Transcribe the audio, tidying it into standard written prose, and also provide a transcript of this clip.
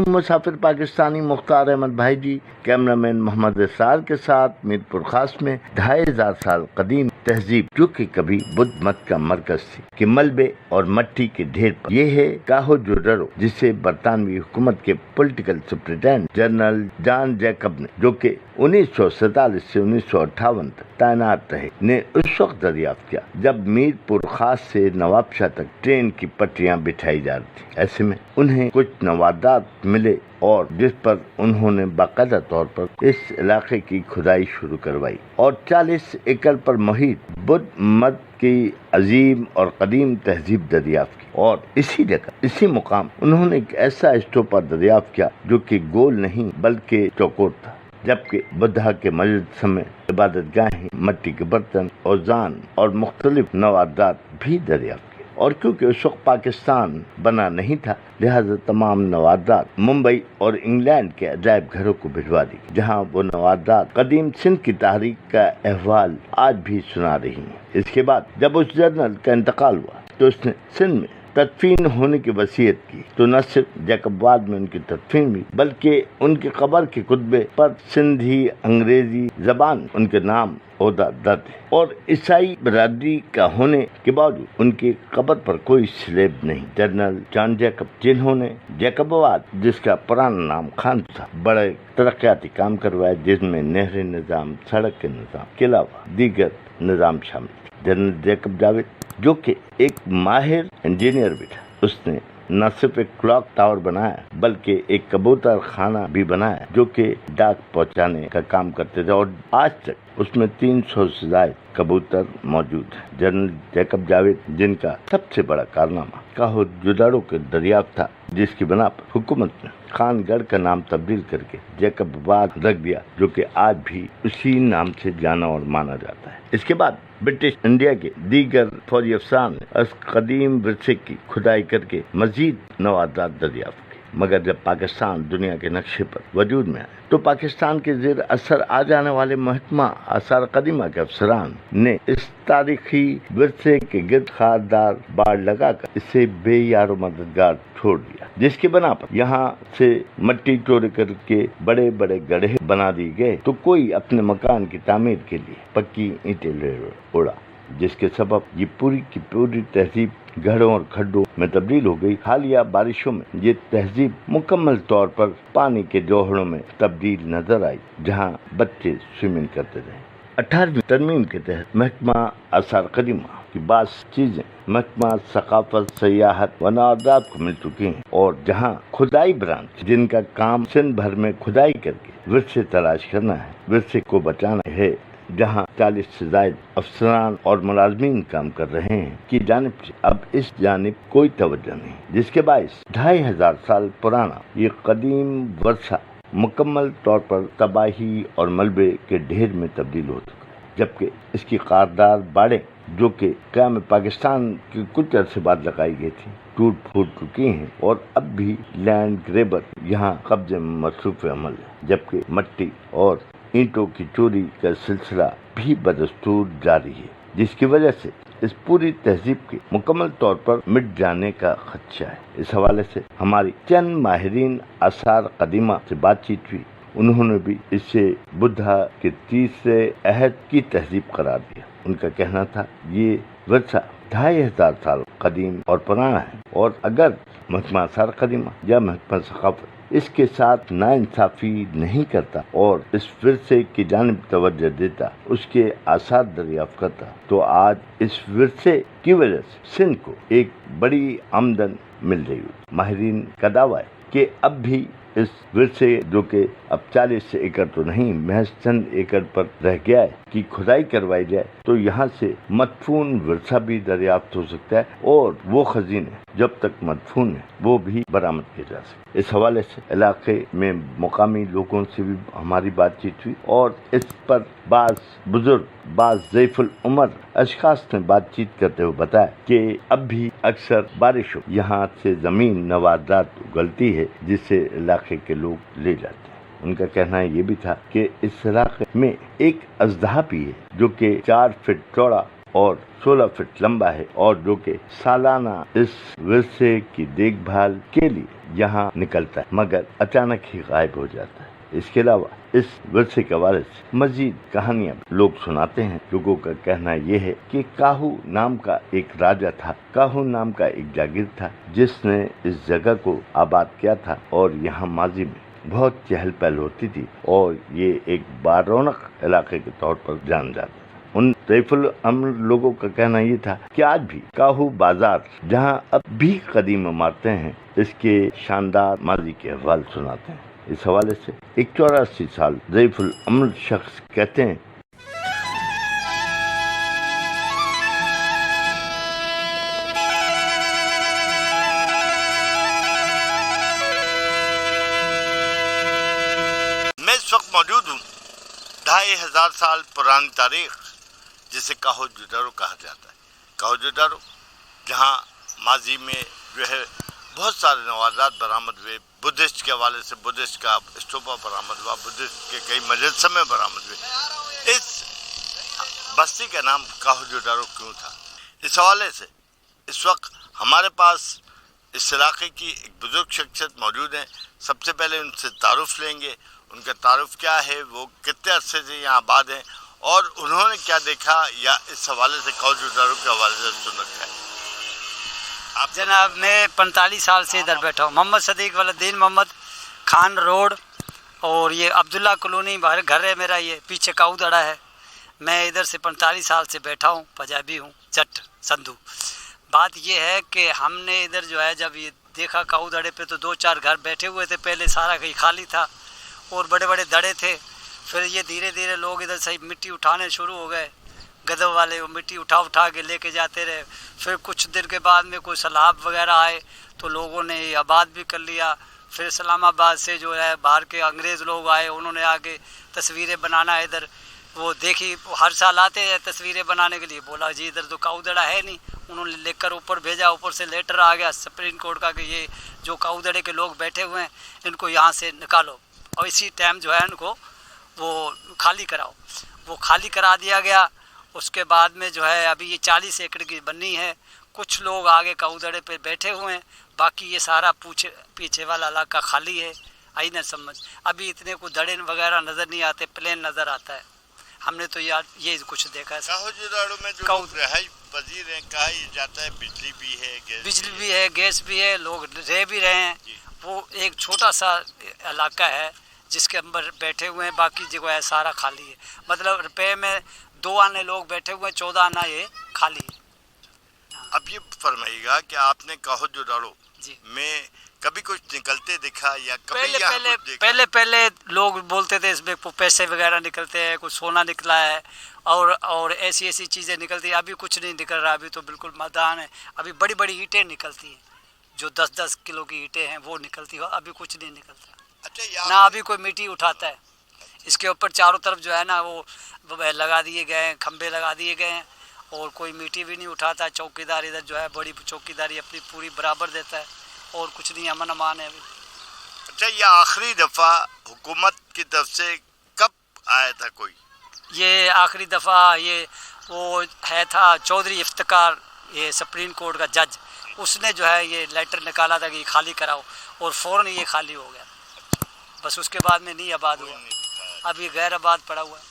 مسافر پاکستانی مختار احمد بھائی جی کیمرہ مین محمد اسرار کے ساتھ میرپور خاص میں 2500 سال قدیم تہذیب جو کہ کبھی بدھ مت کا مرکز تھی کے ملبے اور مٹی کے ڈھیر پر. یہ ہے کاہو جوڈرو جسے برطانوی حکومت کے political superintendent general John Jacob نے جو کہ 1947 سے 1958 تک تعینات رہے نے اس وقت دریافت کیا جب میرپور خاص سے نواب شاہ تک ٹرین کی پٹریاں بٹھائی جا رہی تھی. ایسے میں انہیں کچھ نوادات ملے اور جس پر انہوں نے باقاعدہ طور پر اس علاقے کی کھدائی شروع کروائی اور 40 ایکڑ پر محیط بدھ مت کی عظیم اور قدیم تہذیب دریافت کی. اور اسی جگہ اسی مقام انہوں نے ایک ایسا استوپا دریافت کیا جو کہ گول نہیں بلکہ چوکور تھا، جبکہ بدھا کے مجسمے، عبادت گاہیں، مٹی کے برتن، اوزان اور مختلف نوادات بھی دریافت کیے. اور کیونکہ اس وقت پاکستان بنا نہیں تھا لہذا تمام نوادات ممبئی اور انگلینڈ کے عجائب گھروں کو بھجوا دی، جہاں وہ نوادات قدیم سندھ کی تاریخ کا احوال آج بھی سنا رہی ہیں. اس کے بعد جب اس جنرل کا انتقال ہوا تو اس نے سندھ میں تدفین ہونے کی وصیت کی، تو نہ صرف جیکب آباد میں ان کی تدفین ہوئی بلکہ ان کی قبر کے خطبے پر سندھی انگریزی زبان ان کے نام عہدہ درج ہے. اور عیسائی برادری کا ہونے کے باوجود ان کی قبر پر کوئی سلیب نہیں. جنرل جان جیکب جنہوں نے جیکب آباد جس کا پرانا نام خان تھا بڑے ترقیاتی کام کروائے جن میں نہری نظام، سڑک کے نظام کے علاوہ دیگر نظام شامل تھے. جنرل جیکب جاوید جو کہ ایک ماہر انجینئر بھی تھا، اس نے نہ صرف ایک کلاک ٹاور بنایا بلکہ ایک کبوتر خانہ بھی بنایا جو کہ ڈاک پہنچانے کا کام کرتے تھے، اور آج تک اس میں 300 سے زائد کبوتر موجود ہیں. جنرل جیکب جاوید جن کا سب سے بڑا کارنامہ کاہو جوڈارو کے دریافت تھا، جس کی بنا پر حکومت نے خان گڑھ کا نام تبدیل کر کے جیکب آباد رکھ دیا جو کہ آج بھی اسی نام سے جانا اور مانا جاتا ہے. اس کے بعد برٹش انڈیا کے دیگر فوجی افسران نے اس قدیم ورثے کی کھدائی کر کے مزید نوادات دریافت کی. مگر جب پاکستان دنیا کے نقشے پر وجود میں آیا تو پاکستان کے زیر اثر آ جانے والے محکمہ آثار قدیمہ کے افسران نے اس تاریخی ورثے کے گرد خاردار باڑ لگا کر اسے بے یار و مددگار چھوڑ دیا، جس کی بنا پر یہاں سے مٹی چوری کر کے بڑے بڑے گڑھے بنا دیے گئے تو کوئی اپنے مکان کی تعمیر کے لیے پکی اینٹیں لے اڑا، جس کے سبب یہ پوری کی پوری تہذیب گڑھوں اور کھڈوں میں تبدیل ہو گئی. حالیہ بارشوں میں یہ تہذیب مکمل طور پر پانی کے جوہروں میں تبدیل نظر آئی جہاں بچے سوئمنگ کرتے رہے. 18ویں ترمیم کے تحت محکمہ آثار قدیمہ کی بعض چیزیں محکمہ ثقافت، سیاحت و نوادرات کو مل چکی ہیں، اور جہاں کھدائی برانچ جن کا کام سندھ بھر میں کھدائی کر کے ورثے تلاش کرنا ہے، ورثے کو بچانا ہے، جہاں 40 سے زائد افسران اور ملازمین کام کر رہے ہیں کی جانب سے اب اس جانب کوئی توجہ نہیں، جس کے باعث 2500 سال پرانا یہ قدیم ورثہ مکمل طور پر تباہی اور ملبے کے ڈھیر میں تبدیل ہو چکا ہے. جبکہ اس کی خاردار باڑیں جو کہ قیام پاکستان کے کچھ عرصے بعد لگائی گئی تھی ٹوٹ پھوٹ چکی ہیں، اور اب بھی لینڈ گریبر یہاں قبضے میں مصروف عمل ہے، جبکہ مٹی اور اینٹوں کی چوری کا سلسلہ بھی بدستور جاری ہے، جس کی وجہ سے اس پوری تہذیب کے مکمل طور پر مٹ جانے کا خدشہ ہے. اس حوالے سے ہماری چند ماہرین آثار قدیمہ سے بات چیت ہوئی، انہوں نے بھی اسے بدھا کے تیسرے عہد کی تہذیب قرار دیا. ان کا کہنا تھا یہ ورثہ 2500 سال قدیم اور پرانا ہے، اور اگر محکمہ آثار قدیمہ یا محکمہ ثقافت اس کے ساتھ ناانصافی نہیں کرتا اور اس ورثے کی جانب توجہ دیتا، اس کے آثار دریافت کرتا، تو آج اس ورثے کی وجہ سے سندھ کو ایک بڑی آمدن مل رہی ہوتی. ماہرین کا دعویٰ ہے کہ اب بھی اس ورثے جو کہ اب 40 ایکڑ تو نہیں محض چند ایکڑ پر رہ گیا ہے کی کھدائی کروائی جائے تو یہاں سے مدفون ورثہ بھی دریافت ہو سکتا ہے، اور وہ خزینے جب تک مدفون ہیں وہ بھی برآمد کیے جا سکتے. اس حوالے سے علاقے میں مقامی لوگوں سے بھی ہماری بات چیت ہوئی، اور اس پر بعض بزرگ، بعض ضعیف العمر اشخاص نے بات چیت کرتے ہوئے بتایا کہ اب بھی اکثر بارشوں یہاں سے زمین نوادات اگلتی ہے جس سے علاقے کے لوگ لے جاتے ہیں. ان کا کہنا یہ بھی تھا کہ اس علاقے میں ایک اژدہا بھی ہے جو کہ 4 فٹ چوڑا اور 16 فٹ لمبا ہے اور جو کہ سالانہ اس ورثے کی دیکھ بھال کے لیے یہاں نکلتا ہے مگر اچانک ہی غائب ہو جاتا ہے۔ اس کے علاوہ اس ورثے کے حوالے سے مزید کہانیاں لوگ سناتے ہیں۔ لوگوں کا کہنا یہ ہے کہ کاہو نام کا ایک راجا تھا، کاہو نام کا ایک جاگیر تھا جس نے اس جگہ کو آباد کیا تھا اور یہاں ماضی میں بہت چہل پہل ہوتی تھی اور یہ ایک بارونق علاقے کے طور پر جان جاتا تھا۔ ان ضعیف العمر لوگوں کا کہنا یہ تھا کہ آج بھی کاہو بازار جہاں اب بھی قدیم عمارتیں ہیں اس کے شاندار ماضی کے احوال سناتے ہیں۔ اس حوالے سے ایک 84 سال ضعیف العمر شخص کہتے ہیں میں اس وقت موجود ہوں 2500 سال پرانی تاریخ جسے کاہو جدارو کہا جاتا ہے۔ کاہو جدارو جہاں ماضی میں جو ہے بہت سارے نوادرات برآمد ہوئے، بدھسٹ کے حوالے سے بدھسٹ کا اسٹوپا برآمد ہوا، بدھسٹ کے کئی مجسمے برآمد ہوئے۔ اس بستی کا نام کاہو جدارو کیوں تھا؟ اس حوالے سے اس وقت ہمارے پاس اس علاقے کی ایک بزرگ شخصیت موجود ہیں۔ سب سے پہلے ان سے تعارف لیں گے، ان کا تعارف کیا ہے، وہ کتنے عرصے سے یہاں آباد ہیں اور انہوں نے کیا دیکھا یا اس حوالے سے کاہو جدارو کے حوالے سے سن رکھا ہے۔ جناب میں 45 سال سے ادھر بیٹھا ہوں، محمد صدیق ولدین محمد خان روڈ، اور یہ عبداللہ کالونی گھر ہے میرا، یہ پیچھے کاؤ دڑا ہے۔ میں ادھر سے 45 سال سے بیٹھا ہوں، پنجابی ہوں، جٹ سندھو۔ بات یہ ہے کہ ہم نے ادھر جو ہے جب یہ دیکھا کاؤ دڑے پہ تو 2-4 گھر بیٹھے ہوئے تھے، پہلے سارا کہیں خالی تھا اور بڑے بڑے دڑے تھے۔ پھر یہ دھیرے دھیرے لوگ ادھر سے مٹی اٹھانے شروع ہو گئے، گدھوں والے وہ مٹی اٹھا کے لے کے جاتے رہے۔ پھر کچھ دن کے بعد میں کوئی سیلاب وغیرہ آئے تو لوگوں نے یہ آباد بھی کر لیا۔ پھر اسلام آباد سے جو ہے باہر کے انگریز لوگ آئے، انہوں نے آگے تصویریں بنانا ادھر وہ دیکھی، ہر سال آتے ہیں تصویریں بنانے کے لیے، بولا جی ادھر تو کاؤ دڑا ہے نہیں، انہوں نے لکھ کر اوپر بھیجا، اوپر سے لیٹر آ گیا سپریم کورٹ کا کہ یہ جو کاؤ دڑے کے لوگ بیٹھے ہوئے ہیں ان کو یہاں سے نکالو اور اسی ٹائم جو ہے ان کو وہ خالی کراؤ۔ وہ خالی کرا دیا گیا۔ اس کے بعد میں جو ہے ابھی یہ 40 ایکڑ کی بنی ہے، کچھ لوگ آگے کاؤ دڑے پہ بیٹھے ہوئے ہیں، باقی یہ سارا پیچھے والا علاقہ خالی ہے۔ آئی نہ سمجھ، ابھی اتنے کو دڑے وغیرہ نظر نہیں آتے، پلین نظر آتا ہے۔ ہم نے تو یہ کچھ دیکھا ہے۔ کاہو جدارو میں جو رہائش پذیر ہیں کہا جاتا ہے بجلی بھی ہے، بجلی بھی ہے، گیس بھی ہے، لوگ رہ بھی رہے ہیں۔ وہ ایک چھوٹا سا علاقہ ہے جس کے اندر بیٹھے ہوئے ہیں، باقی جگہ ہے سارا خالی ہے۔ مطلب روپے میں 2 آنے لوگ بیٹھے ہوئے ہیں، 14 آنا یہ خالی ہے۔ اب یہ فرمائیے گا کہ آپ نے کاہو جدارو میں کبھی کچھ نکلتے دیکھا یا کبھی پہلے لوگ بولتے تھے اس میں پیسے وغیرہ نکلتے ہیں، کچھ سونا نکلا ہے اور ایسی چیزیں نکلتی ہیں۔ ابھی کچھ نہیں نکل رہا، ابھی تو بالکل میدان ہے۔ ابھی بڑی بڑی اینٹیں نکلتی ہیں، جو 10-10 کلو کی اینٹیں ہیں وہ نکلتی ہیں، ابھی کچھ نہیں نکلتا نہ ابھی کوئی مٹی اٹھاتا ہے۔ اس کے اوپر چاروں طرف جو ہے نا وہ لگا دیے گئے ہیں، کھمبے لگا دیے گئے ہیں اور کوئی مٹی بھی نہیں اٹھاتا۔ چوکیدار ادھر جو ہے بڑی چوکیداری اپنی پوری برابر دیتا ہے اور کچھ نہیں، امن امان ہے ابھی۔ اچھا، یہ آخری دفعہ حکومت کی طرف سے کب آیا تھا کوئی؟ یہ آخری دفعہ یہ وہ ہے تھا چودھری افتخار، یہ سپریم کورٹ کا جج، اس نے جو ہے یہ لیٹر نکالا تھا کہ یہ خالی کراؤ اور فوراً یہ خالی ہو گیا۔ بس اس کے بعد میں نہیں آباد ہوا، اب یہ غیر آباد پڑا ہوا ہے۔